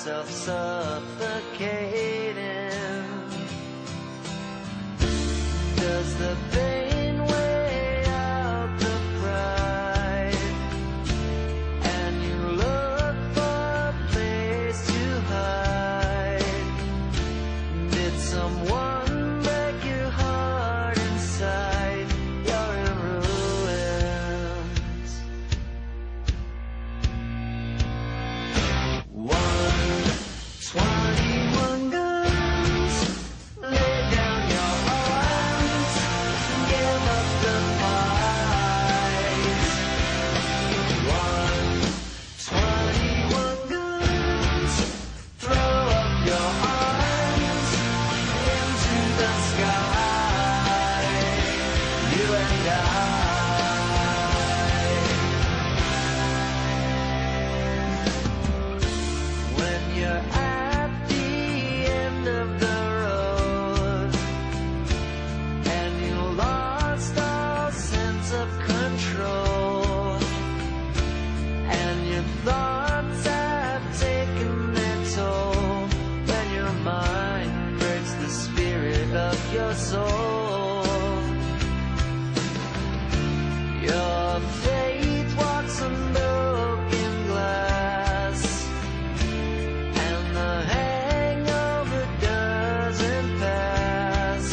myself suffocating. Does the pain weigh out the pride? And you look for a place to hide. Did someone break your heart inside? You're in ruins. 121 guns. Lay down your arms. Give up the fight. 121 guns. Throw up your arms into the sky. You and I. When you're at the end of the road and you lost all sense of control, and your thoughts have taken their toll, when your mind breaks the spirit of your soul, your faith walks on broken glass, and the hangover doesn't pass.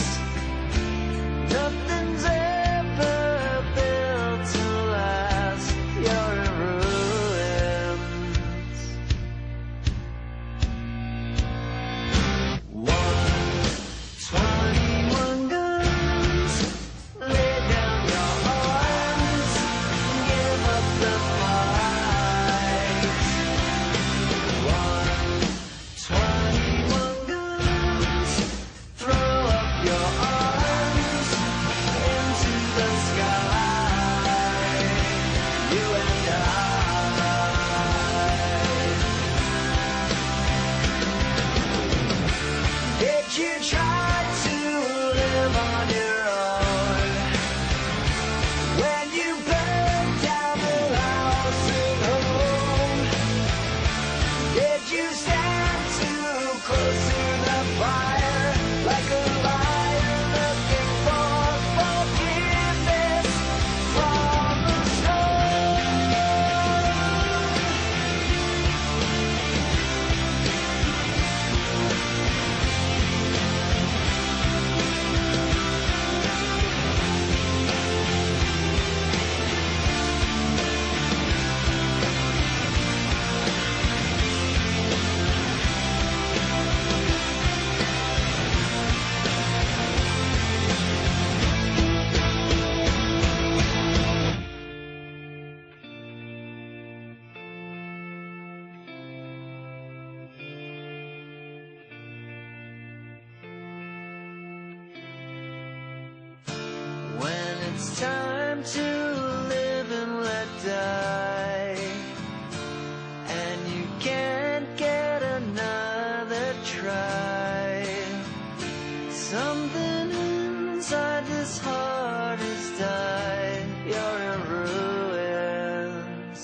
Nothing's ever built to last. You're in ruins. 121 guns. Lay down your arms. Give up the fight. 121 guns. Throw up your arms into the sky. You and I. Did you try to live on your own when you burned down the house at home? Did you stand too close to the fire like a liar looking for forgiveness from the stone? When it's time to live and let die, and you can't get another try, something inside this heart has died. You're in ruins.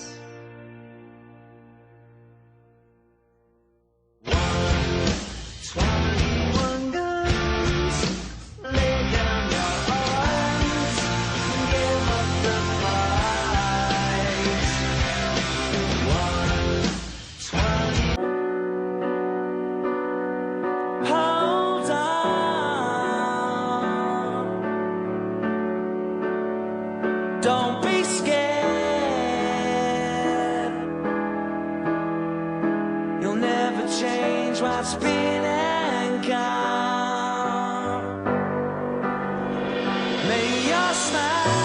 121 guns. Lay down your arms. Give up the fight. 120. Hold on. Don't be scared. You'll never change what's been and gone. May your smile